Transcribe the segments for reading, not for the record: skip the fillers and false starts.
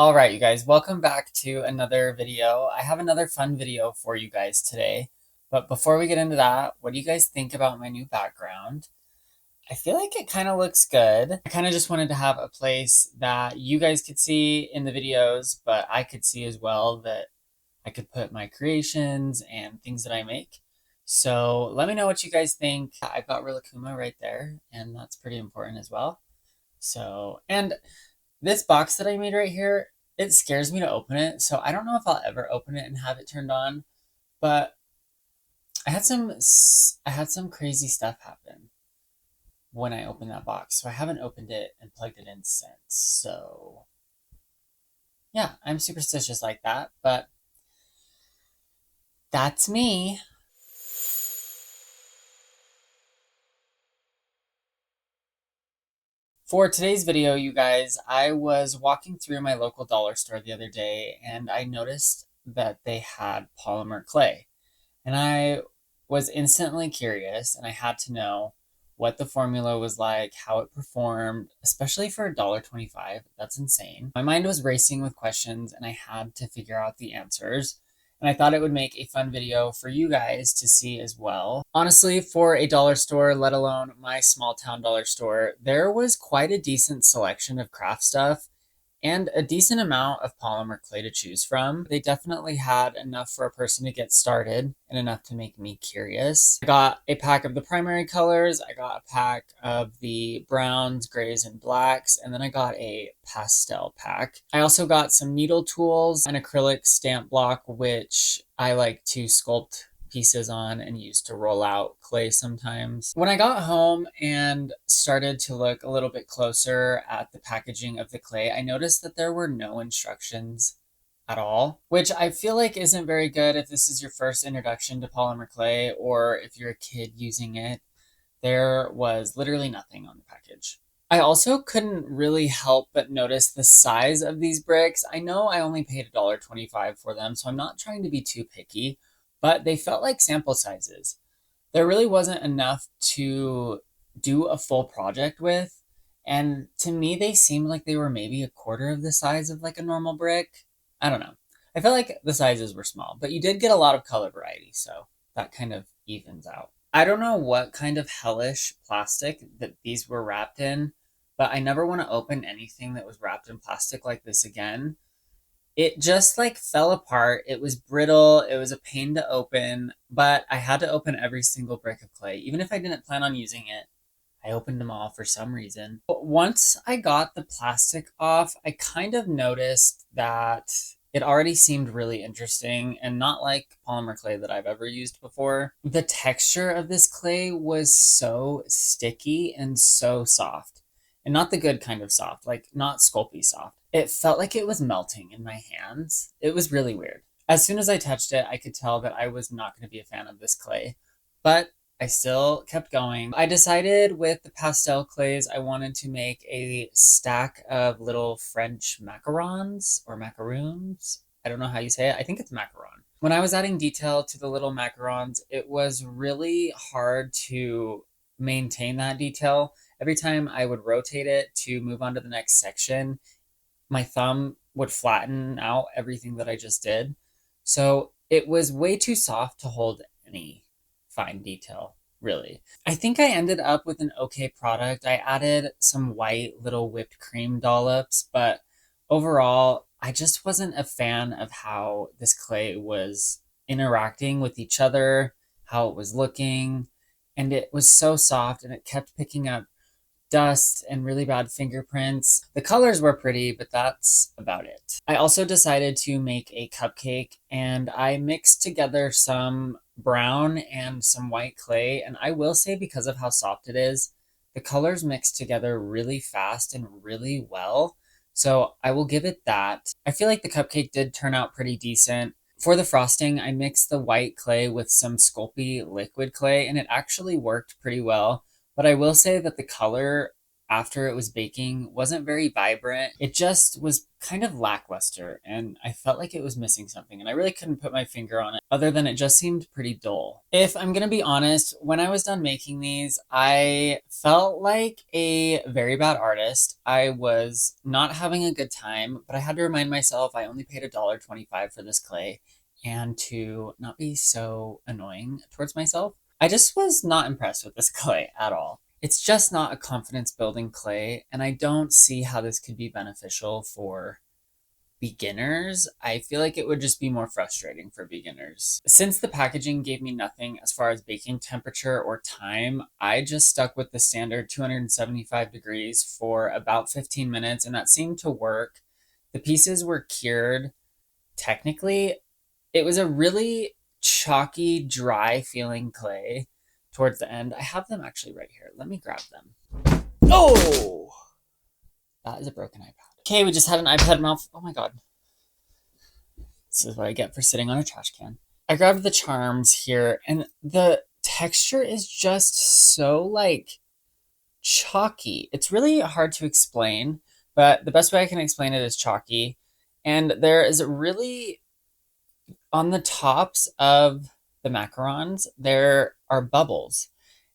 All right, you guys, welcome back to another video. I have another fun video for you guys today. But before we get into that, what do you guys think about my new background? I feel like it kind of looks good. I kind of just wanted to have a place that you guys could see in the videos, but I could see as well that I could put my creations and things that I make. So let me know what you guys think. I've got Rilakkuma right there, and that's pretty important as well. And this box that I made right here, it scares me to open it, so I don't know if I'll ever open it and have it turned on, but I had some crazy stuff happen when I opened that box, so I haven't opened it and plugged it in since. So yeah, I'm superstitious like that, but that's me. For today's video, you guys, I was walking through my local dollar store the other day and I noticed that they had polymer clay. And I was instantly curious and I had to know what the formula was like, how it performed, especially for $1.25. That's insane. My mind was racing with questions and I had to figure out the answers. And I thought it would make a fun video for you guys to see as well. Honestly, for a dollar store, let alone my small town dollar store, there was quite a decent selection of craft stuff and a decent amount of polymer clay to choose from. They definitely had enough for a person to get started and enough to make me curious. I got a pack of the primary colors, I got a pack of the browns, grays, and blacks, and then I got a pastel pack. I also got some needle tools, an acrylic stamp block, which I like to sculpt pieces on and use to roll out clay sometimes. When I got home and started to look a little bit closer at the packaging of the clay, I noticed that there were no instructions at all, which I feel like isn't very good if this is your first introduction to polymer clay or if you're a kid using it. There was literally nothing on the package. I also couldn't really help but notice the size of these bricks. I know I only paid $1.25 for them, so I'm not trying to be too picky, but they felt like sample sizes. There really wasn't enough to do a full project with, and to me, they seemed like they were maybe a quarter of the size of like a normal brick. I don't know. I felt like the sizes were small, but you did get a lot of color variety, so that kind of evens out. I don't know what kind of hellish plastic that these were wrapped in, but I never want to open anything that was wrapped in plastic like this again. It just like fell apart. It was brittle. It was a pain to open, but I had to open every single brick of clay. Even if I didn't plan on using it, I opened them all for some reason. But once I got the plastic off, I kind of noticed that it already seemed really interesting and not like polymer clay that I've ever used before. The texture of this clay was so sticky and so soft. And not the good kind of soft, like not sculpey soft. It felt like it was melting in my hands. It was really weird. As soon as I touched it, I could tell that I was not going to be a fan of this clay, but I still kept going. I decided with the pastel clays, I wanted to make a stack of little French macarons or macaroons. I don't know how you say it. I think it's macaron. When I was adding detail to the little macarons, it was really hard to maintain that detail. Every time I would rotate it to move on to the next section, my thumb would flatten out everything that I just did. So it was way too soft to hold any fine detail, really. I think I ended up with an okay product. I added some white little whipped cream dollops, but overall, I just wasn't a fan of how this clay was interacting with each other, how it was looking, and it was so soft and it kept picking up dust and really bad fingerprints. The colors were pretty, but that's about it. I also decided to make a cupcake and I mixed together some brown and some white clay. And I will say, because of how soft it is, the colors mixed together really fast and really well. So I will give it that. I feel like the cupcake did turn out pretty decent. For the frosting, I mixed the white clay with some Sculpey liquid clay and it actually worked pretty well. But I will say that the color, after it was baking wasn't very vibrant. It just was kind of lackluster, and I felt like it was missing something, and I really couldn't put my finger on it other than it just seemed pretty dull. If I'm gonna be honest, when I was done making these, I felt like a very bad artist. I was not having a good time, but I had to remind myself I only paid $1.25 for this clay, and to not be so annoying towards myself. I just was not impressed with this clay at all. It's just not a confidence building clay, and I don't see how this could be beneficial for beginners. I feel like it would just be more frustrating for beginners. Since the packaging gave me nothing as far as baking temperature or time, I just stuck with the standard 275 degrees for about 15 minutes, and that seemed to work. The pieces were cured technically. It was a really chalky, dry feeling clay towards the end. I have them actually right here. Let me grab them. Oh! That is a broken iPad. Okay, we just had an iPad mouth. Oh my god. This is what I get for sitting on a trash can. I grabbed the charms here, and the texture is just so, like, chalky. It's really hard to explain, but the best way I can explain it is chalky. And there is really, on the tops of the macarons, there are bubbles.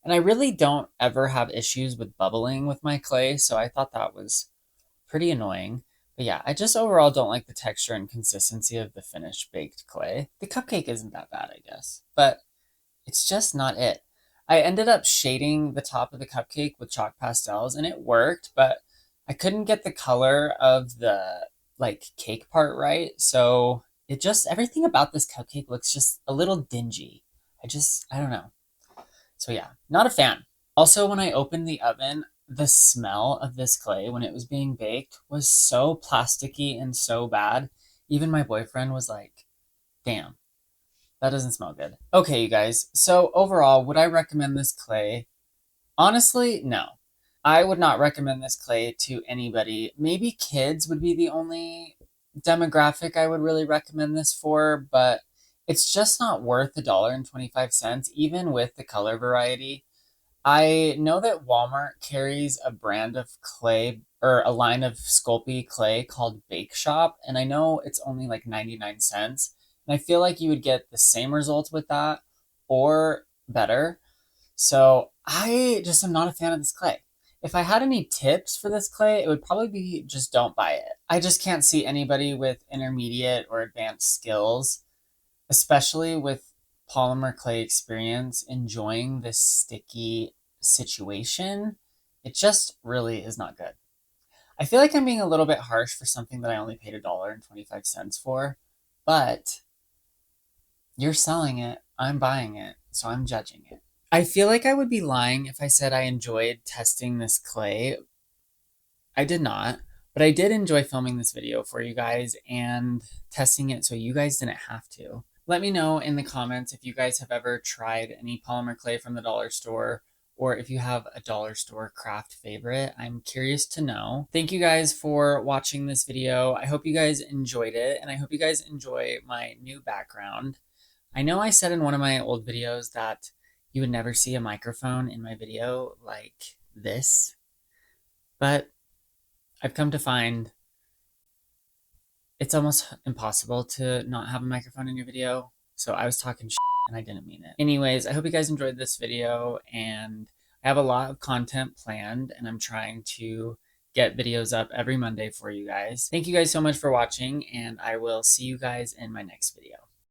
And I really don't ever have issues with bubbling with my clay, so I thought that was pretty annoying. But yeah, I just overall don't like the texture and consistency of the finished baked clay. The cupcake isn't that bad, I guess, but it's just not it. I ended up shading the top of the cupcake with chalk pastels, and it worked, but I couldn't get the color of the like cake part right, so it just, everything about this cupcake looks just a little dingy. I don't know. So yeah, not a fan. Also, when I opened the oven, the smell of this clay when it was being baked was so plasticky and so bad. Even my boyfriend was like, damn, that doesn't smell good. Okay, you guys, so overall, would I recommend this clay? Honestly, no. I would not recommend this clay to anybody. Maybe kids would be the only demographic I would really recommend this for, but it's just not worth $1.25, even with the color variety. I know that Walmart carries a brand of clay or a line of Sculpey clay called Bake Shop, and I know it's only like 99 cents. And I feel like you would get the same results with that or better. So I just am not a fan of this clay. If I had any tips for this clay, it would probably be just don't buy it. I just can't see anybody with intermediate or advanced skills, especially with polymer clay experience, enjoying this sticky situation. It just really is not good. I feel like I'm being a little bit harsh for something that I only paid $1.25 for, but you're selling it, I'm buying it, so I'm judging it. I feel like I would be lying if I said I enjoyed testing this clay. I did not, but I did enjoy filming this video for you guys and testing it so you guys didn't have to. Let me know in the comments if you guys have ever tried any polymer clay from the dollar store, or if you have a dollar store craft favorite. I'm curious to know. Thank you guys for watching this video. I hope you guys enjoyed it, and I hope you guys enjoy my new background. I know I said in one of my old videos that you would never see a microphone in my video like this, but I've come to find it's almost impossible to not have a microphone in your video. So I was talking shit and I didn't mean it. Anyways, I hope you guys enjoyed this video, and I have a lot of content planned, and I'm trying to get videos up every Monday for you guys. Thank you guys so much for watching, and I will see you guys in my next video.